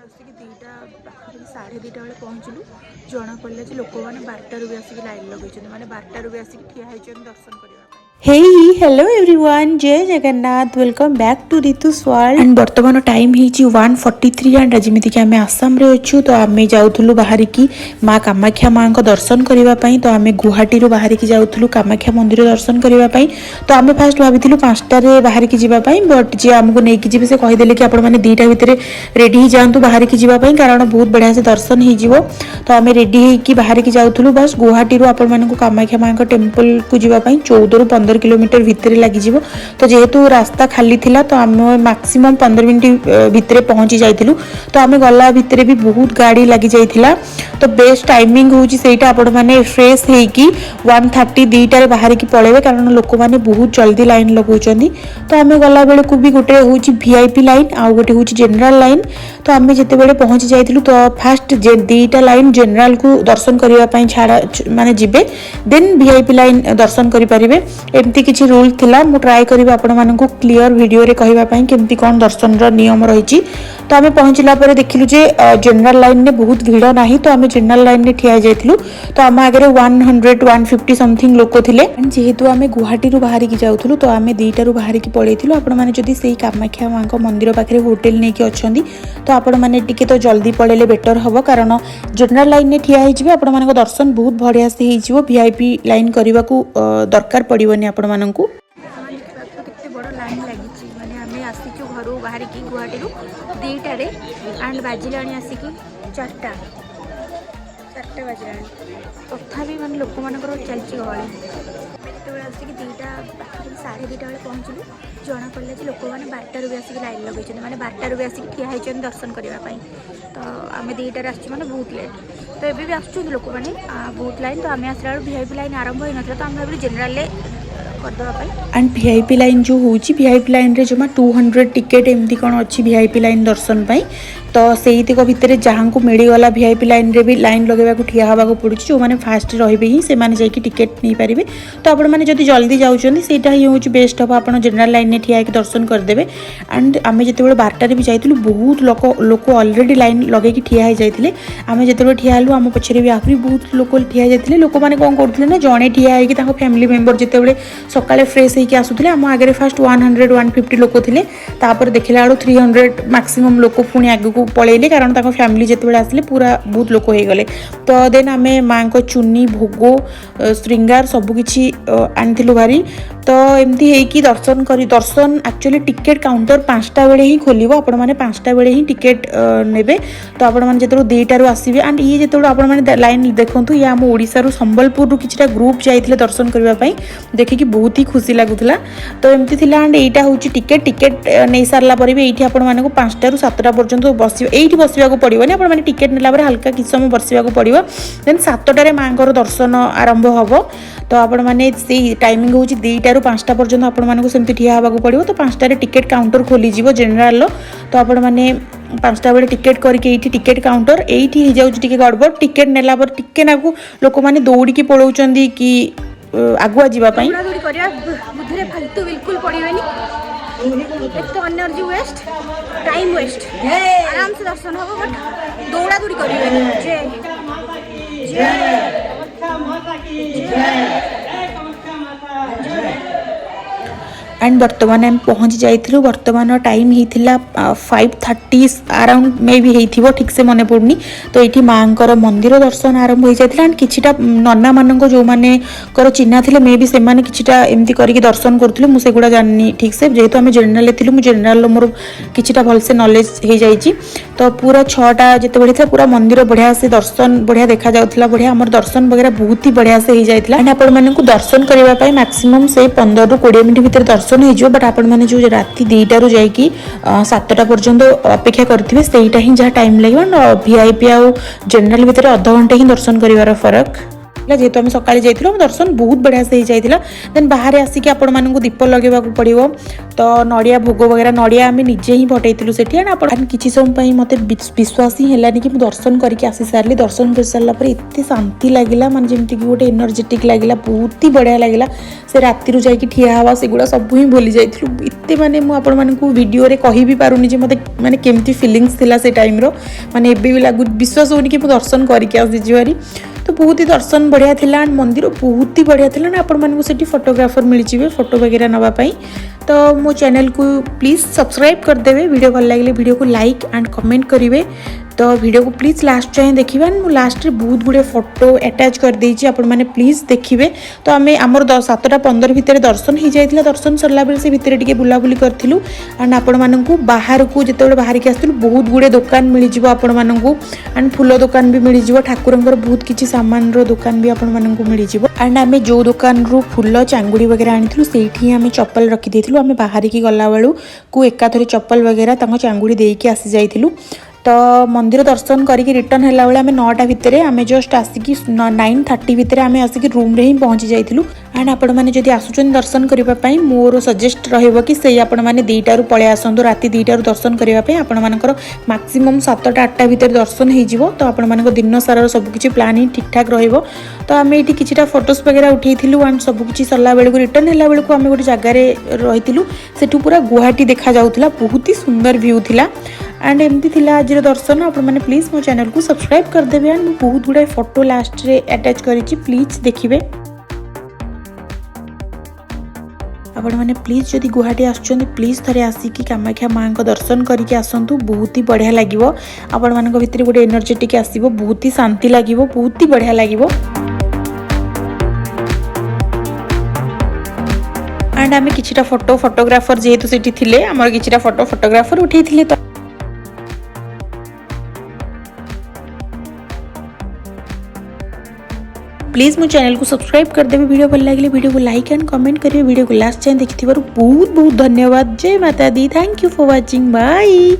आसिक दुईटा पाखा साढ़े दुईटा बेले पहुँचलु जना पड़ा लोक मैंने 12 भी आसिक लाइन लगे मैंने 12 भी आसिक ठिया दर्शन करने। हे हेलो एवरीवन जय Jagannath welcome back to Ritu's world and वर्तमान टाइम है 1:43 एंड जमीती कि आम आसाम रे अच्छु तो आम जाऊँ बाहर की माँ कामाख्या माँ को दर्शन करने तो आम गुवाहाटी बाहर की जाऊँ कामाख्या मंदिर दर्शन करने तो आम फास्ट भाई 5टार बाहर की जावाई बट जी आमको लेकिन जी से कहीदे कि आपने दुईटा भितर रेडी ही जातु बाहर की जावाई कारण बहुत बढ़िया से दर्शन हो तो आम रेडी होगी बाहर की जाऊँ बस गुवाहाटी आपण कामाख्या माँ टेम्पल को जावाई 14 ରୁ 15 किलोमीटर भितर लगी तो जेहेतु रास्ता खाली थिला तो आम मैक्सिमम 15 मिनट भितर पहुंची जाइलु तो आम गला भितर भी बहुत गाड़ी लगी जाइथिला तो बेस्ट टाइमिंग होची सेटा आपण माने फ्रेश हेकी 1:30 दुईटार बाहर की पळेबे कारण लोक माने बहुत जल्दी लाइन लगाउछंदी तो आम गला बेले को भी गोटे होची वीआईपी लाइन आ गोटे होची जनरल लाइन तो आम जेते बेले पहुंची जाइलु तो फास्ट दुईटा लाइन जनरल को दर्शन करबा पई छाड़ा माने जिबे देन वीआईपी लाइन दर्शन करि परिबे एमती किसी रूल थिला मु ट्राई करी आपण मानकु क्लियर वीडियो रे कहबा पई केमती कोन दर्शन रो नियम रहिछि तो आमे पहुंचला परे देखिलु जे जनरल लाइन ने बहुत भीड़ नाही तो आमे जनरल लाइन ने ठिया जाइथिलु तो आम आगे 100-150 समथिंग लोक थिले जेहेतु आमे गुवाहाटी रु बाहर की जाउथलु तो आमे दुईटा रु बाहर की पळेथिलु आपण माने जदी सेही कामाख्या मां को मंदिर पाखरे होटल नै कि अछंदी तो आपण माने टिके तो जल्दी पळेले बेटर हबो कारण जनरल लाइन ने ठिया हिजिबे आपण माने को दर्शन बहुत बढ़िया से हिजिबो वीआईपी लाइन करबा को दरकार पड़िबोनी आपण माननकु बड़ लाइन लगी मैंने आम आसीचु घर बाहर की गुवाहाटी दुईटार एंड बाजिला आसिक 4टा बाजिला तथापि मैंने लोक मान चलती गहली जो आसिक दुईटा पाखा साढ़े दुईटा बेले पहुँचलु जना पड़ा लोक मैंने 12 भी आसिक लाइन लगे मैंने 12 भी आसिक ठिया दर्शन करने तो आम दुईटार आस बहुत लेट तो ये भी आसुँच लोक मैंने बहुत लाइन तो आम आसला वीआईपी लाइन आरंभ हो ना तो आम भाई जनरल एंड वीआईपी लाइन जो होची वीआईपी लाइन रे जमा 200 टिकेट एमती कौन अच्छी वीआईपी लाइन दर्शन पाई तो सेईतिक भितर जहाँ को मिलगला वीआईपी लाइन रे भी लाइन लगेगा ठिया हवा पड़ू जो मैंने फास्ट रही ही से मैंने जाकि टिकेट नहीं पारे तो आपण मैंने जब जल्दी जाऊँगी सेटा ही हूँ बेस्ट हम आप जनरल लाइन में ठिया दर्शन करदे एंड आम जो 12टार भी जाइलु बहुत लोक अलरेडी लाइन लगे ठिया हो जाते आम जो ठिया हलु आम पछरे भी आहरी बहुत लोक ठिया जाते लोक मैंने कौन करते ना जड़े ठिया होगी फैमिली मेम्बर जिते सकाଳେ फ्रेश होकर आसुले आम आगे फास्ट 100-150 लोक थे तापर देखला बेलू 300 मैक्सिमम लोक पुणी आगू पलैले कारण फैमिली जिते आसिले पूरा बहुत लोक हो गले तो देन आम माँ को चुनी भोग श्रृंगार सबकि आनी भारी तो एमती है दर्शन एक्चुअली टिकेट काउंटर 5टा बेले ही खोल आपण मैंने 5टा बेले ही टिकेट नेबे तो आपण मैंने जो 2टारू आसवे एंड ये जो आपण मैंने लाइन देखूँ ये आम ओडिशा संबलपुर किछटा ग्रुप जाइए दर्शन करने देखिकी बहुत ही खुशी लगुला तो एमती थिला एंड एटा होची टिकेट नहीं सारला पर भी एठी आपण माने को 5टा ରୁ 7टा पर्यंत बसियो एठी बसिया को पड़िबो ने आपण माने टिकेट नेला पर हल्का किछ समय बसिया को पड़िबो देन 7टारे मांकर दर्शन आरंभ हबो तो आपण माने से टाइमिंग होची 2टा ରୁ 5टा पर्यंत आपण माने को सेमती ठिया हबा को पड़िबो तो 5टारे टिकेट काउंटर खोली जीवो जनरल लो तो आपण माने 5टा बेले टिकेट करके एठी टिकेट काउंटर एठी हो जाउची टिके गड़बड़ टिकेट नेला पर टिके नाकू लोक माने दौड़ी की पळौचंदी कि आगुआ जीवाई बुद्धि फालतू बिल्कुल पड़ेनि तो एनर्जी वेस्ट टाइम वेस्ट आराम से दर्शन हम बट दौड़ा दौड़ी कर एंड वर्तमान आम पहुँची जाइलु वर्तमान टाइम होता 5:30 अराउंड मे भी हो ठीक से मन पड़नी तो ये माँ मंदिर दर्शन आरंभ हो जाता एंड किछिटा नना मान जो मैंने चिन्हा थे मे भी से किछिटा एमती करके दर्शन करूँ मुझे गुड़ा जाननी ठीक से जेहेतु आम जनरल थी मुझे जनरल मोर किछिटा भलसे नॉलेज हो जाइए तो पूरा 6टा जिते बड़े था पूरा मंदिर बढ़िया से दर्शन बढ़िया देखा जाउथला बढ़िया आम दर्शन वगैरह बहुत ही बढ़िया से हो जाता एंड आपण मानकु दर्शन करने मैक्सिमम से 15 ରୁ 20 मिनट भितर दर्शन हो बट आपण मैंने जो राति 2टारू जाकि 7टा पर्यंत अपेक्षा करेंगे सेटा ही जहाँ टाइम लगे वीआईपी आउ जनरल भितर अध घंटे ही दर्शन कर फरक जेहेतु आम सकाଳେ जाइथिलु दर्शन बहुत बढ़िया से हो जाइथिला। देन बाहर आसिक आपण मानकु दीप लगेबाकू पड़िबो तो नड़िया भोग वगैरह नड़िया आम निजे ही पठेइथिलु सेठी एंड आपण किछि समय पई मते विश्वास ही हेलानी कि दर्शन करके आसी सारली। दर्शन कर सारला पर एते शांति लागिला माने जेमति कि गोटे एनर्जेटिक लागिला बहुत ही बढ़िया लागिला। से राति रु जाई कि ठिया हवा सेगुडा सब ही भूली जाइथिलु एते माने मु आपण मानकु वीडियो रे कहि भी पारुनी जे मते माने केमति फीलिंग्स थिला से टाइम रो माने एबे भी लागु विश्वास होनी कि मु दर्शन करके आसी जिवारी। तो बहुत ही दर्शन बढ़िया थिला एंड मंदिर बहुत ही बढ़िया थिला ना आपण मानकु सेठी फोटोग्राफर मिल जिवे फोटो वगैरह नवा पई। तो मो चैनल को प्लीज सब्सक्राइब कर देवे। वीडियो भल लगे वीडियो को लाइक एंड कमेंट करेंगे। तो वीडियो को प्लीज लास्ट जाए देखिए मु लास्ट रे बहुत गुड़े फोटो अटैच कर देछि आपण माने प्लीज देखिए। तो आम आमर 7:15 भितर दर्शन हो जाइथिला। दर्शन सरला बेले से भितर टिके बुलाबुली करथिलु एंड आपण मानकु बाहर को जेतेबेले बाहर के आस्थिलु बहुत गुड़े दुकान मिल जिवो आपण मानकु एंड फूल दुकान भी मिल जिवो ठाकुरंकर बहुत किछि सामान रो दुकान भी आपण मानकु मिल जिवो एंड आमे जो दुकान रो फूल चांगुड़ी वगैरह आनिथिलु सेठी आमे चप्पल रखि देथिलु। आमे बाहर की गला बेलू को एकाथरे चप्पल वगैरह तांको चांगुड़ी देकी आसी जाइथिलु। तो मंदिर दर्शन करके रिटर्न हैला बेले आमे 9टा भितर आमे जस्ट आसिकी 9:30 भितर आमे आसिकी रूम रे ही पहुंची जाइथिलु एंड आपण माने जदि आसुचन दर्शन करिबा पई मोर सजेस्ट रहइबो कि सेही आपण माने 2टा रु पळे आसंदो राति 2टा रु दर्शन करिबा पई आपण मानकर मैक्सिमम 7टा 8टा भितर दर्शन हे जिवो। तो आपण मानकर दिन सारा सब किछि प्लानिंग ठीक ठाक रहइबो। तो आमे एठी किछिटा फोटोस वगैरह उठेइथिलु एंड सब किछि सरला बेले को रिटर्न हैला बेले को आमे गोटे जगह रे रहिथिलु सेठु पूरा गुवाहाटी देखा जाउथला बहुत ही सुंदर व्यू थिला एंड एमती थिला आज दर्शन। आपण माने प्लीज मो चैनल को सब्सक्राइब कर देबे एंड बहुत गुडा फोटो लास्ट रे अटैच करिछि प्लीज देखिबे। आपण माने प्लीज जदि गुवाहाटी आछन प्लीज थरे आसिकी कामाख्या मां को दर्शन करके आसंतु बहुत ही बढ़िया लागिवो। आपण मानक भितर गोटे एनर्जेटिक आसीबो बहुत ही शांति लागिवो बहुत ही बढ़िया लागिवो एंड आमे किछिटा फोटोग्राफर जेहेतु सेठी थिले हमर किछिटा फोटोग्राफर उठेइथिले। तो प्लीज मो चैनल को सब्सक्राइब कर देवे। वीडियो भल लगे वीडियो को लाइक एंड कमेंट करिए। वीडियो को लास्ट जाए देखिथिबारु बहुत बहुत धन्यवाद। जय माता दी। Thank you for watching. Bye.